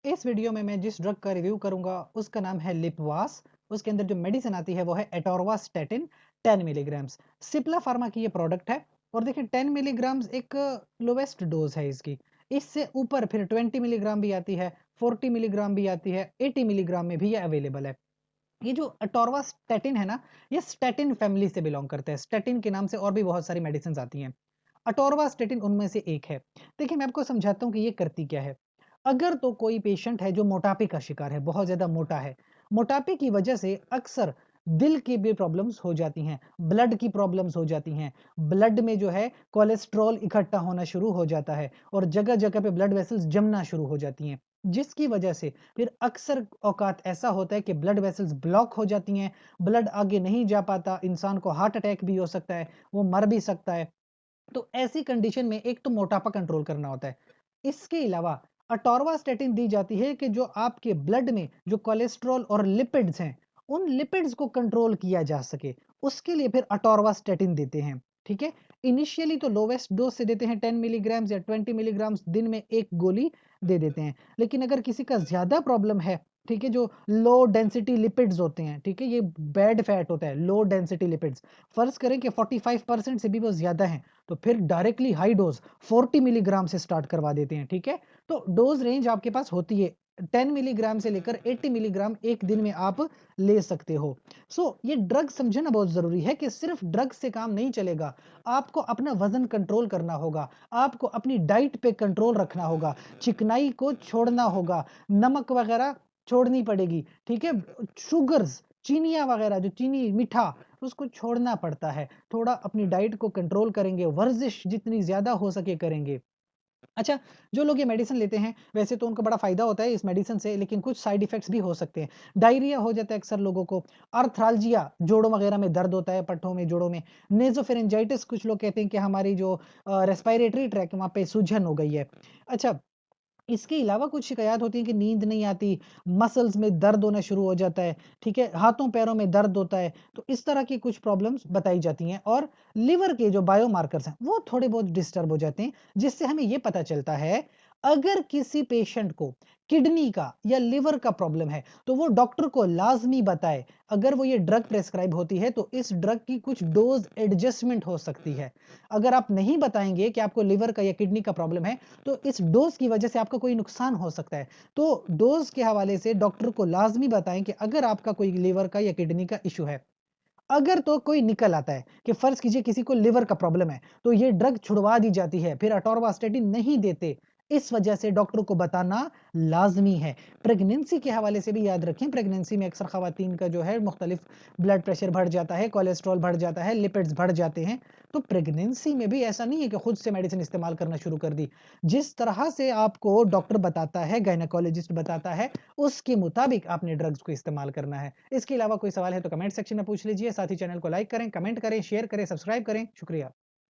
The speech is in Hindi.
इस वीडियो में मैं जिस ड्रग का रिव्यू करूंगा उसका नाम है लिपवास। उसके अंदर जो मेडिसिन आती है वो है एटोरवास्टेटिन 10 मिलीग्राम्स। सिप्ला फार्मा की ये प्रोडक्ट है। और देखिए 10 मिलीग्राम्स एक लोवेस्ट डोज है इसकी। इससे ऊपर फिर 20 मिलीग्राम भी आती है, 40 मिलीग्राम भी आती है, 80 मिलीग्राम में भी ये अवेलेबल है। ये जो अटोरवास्टेटिन है ना, ये स्टेटिन फैमिली से बिलोंग करता है। स्टेटिन के नाम से और भी बहुत सारी मेडिसिन आती हैं। अटोरवास्टेटिन उनमें से एक है। देखिए मैं आपको समझाता हूँ कि ये करती क्या है। अगर तो कोई पेशेंट है जो मोटापे का शिकार है, बहुत ज़्यादा मोटा है, मोटापे की वजह से अक्सर दिल की भी प्रॉब्लम्स हो जाती हैं, ब्लड की प्रॉब्लम्स हो जाती हैं, ब्लड में जो है कोलेस्ट्रॉल इकट्ठा होना शुरू हो जाता है और जगह-जगह पे ब्लड वेसल्स जमना शुरू हो जाती हैं, जिसकी वजह से फिर अक्सर औकात ऐसा होता है कि ब्लड वेसल्स ब्लॉक हो जाती हैं, ब्लड आगे नहीं जा पाता, इंसान को हार्ट अटैक भी हो सकता है, वो मर भी सकता है। तो ऐसी कंडीशन में एक तो मोटापा कंट्रोल करना होता है। इसके अलावा अटोरवास्टेटिन दी जाती है कि जो आपके ब्लड में जो कोलेस्ट्रॉल और लिपिड्स हैं, उन लिपिड्स को कंट्रोल किया जा सके। उसके लिए फिर अटोरवास्टेटिन देते हैं, ठीक है? इनिशियली तो लोवेस्ट डोज़ से देते हैं 10 मिलीग्राम्स या 20 मिलीग्राम्स दिन में 1 गोली दे देते हैं। लेकिन अगर किसी का ज़्यादा प्रॉब्लम है, ठीक है? जो लो डेंसिटी लिपिड्स होते हैं, ठीक है? ये बैड फैट होता है, लो डेंसिटी लिपिड्स। फ़र्ज़ करें कि 45% से भी वो ज़्यादा हैं, तो फिर डायरेक्टली हाई डोज 40 मिलीग्राम से स्टार्ट करवा देते हैं, ठीक है? तो डोज रेंज आपके पास होती है 10 मिलीग्राम से लेकर 80 मिलीग्राम एक दिन में आप ले सकते हो। ये ड्रग समझना बहुत जरूरी है कि सिर्फ ड्रग से काम नहीं चलेगा। आपको अपना वजन कंट्रोल करना होगा, आपको अपनी डाइट पे कंट्रोल रखना होगा, चिकनाई को छोड़ना होगा, नमक वगैरह छोड़नी पड़ेगी, ठीक है? शुगर्स, चीनियाँ वगैरह, जो चीनी मीठा, उसको छोड़ना पड़ता है। थोड़ा अपनी डाइट को कंट्रोल करेंगे, वर्जिश जितनी ज़्यादा हो सके करेंगे। अच्छा, जो लोग ये मेडिसिन लेते हैं, वैसे तो उनको बड़ा फ़ायदा होता है इस मेडिसिन से, लेकिन कुछ साइड इफ़ेक्ट्स भी हो सकते हैं। डायरिया हो जाता है अक्सर लोगों को, आर्थराल्जिया, जोड़ों वगैरह में दर्द होता है, पट्ठों में, जोड़ों में, नेज़ोफेरेंजाइटिस, कुछ लोग कहते हैं कि हमारी जो रेस्पिरेटरी ट्रैक है, वहाँ पे सूजन हो गई है। अच्छा, इसके अलावा कुछ शिकायत होती है कि नींद नहीं आती, मसल्स में दर्द होना शुरू हो जाता है, ठीक है? हाथों-पैरों में दर्द होता है, तो इस तरह की कुछ प्रॉब्लम्स बताई जाती हैं और लिवर के जो बायोमार्कर्स हैं, वो थोड़े बहुत डिस्टर्ब हो जाते हैं, जिससे हमें ये पता चलता है, अगर किसी पेशेंट को किडनी का या लिवर का प्रॉब्लम है, तो वो डॉक्टर को लाज़मी बताए। अगर वो ये ड्रग प्रिस्क्राइब होती है, तो इस ड्रग की कुछ डोज़ एडजस्टमेंट हो सकती है। अगर आप नहीं बताएँगे कि आपको लिवर का या किडनी का प्रॉब्लम है, तो इस डोज़ की वजह से आपका कोई नुकसान हो सकता है। तो डोज़ के हवाले से डॉक्टर को लाज़मी बताएँ कि अगर आपका कोई लिवर का या किडनी का इश्यू है। अगर तो कोई निकल आता है कि फ़र्ज़ कीजिए किसी को लिवर का प्रॉब्लम है, तो ये ड्रग छुड़वा दी जाती है, फिर अटोरवास्टेटिन नहीं देते। इस वजह से डॉक्टर को बताना लाज़मी है। प्रेगनेंसी के हवाले से भी याद रखें, प्रेगनेंसी में अक्सर ख़वातीन का जो है मुख्तलिफ ब्लड प्रेशर बढ़ जाता है, कोलेस्ट्रॉल बढ़ जाता है, लिपिड्स बढ़ जाते हैं। तो प्रेगनेंसी में भी ऐसा नहीं है कि खुद से मेडिसिन इस्तेमाल करना शुरू कर दी। जिस तरह से आपको डॉक्टर बताता है, गायनेकोलॉजिस्ट बताता है, उसके मुताबिक आपने ड्रग्स को इस्तेमाल करना है। इसके अलावा कोई सवाल है तो कमेंट सेक्शन में पूछ लीजिए। साथ ही चैनल को लाइक करें, कमेंट करें, शेयर करें, सब्सक्राइब करें। शुक्रिया।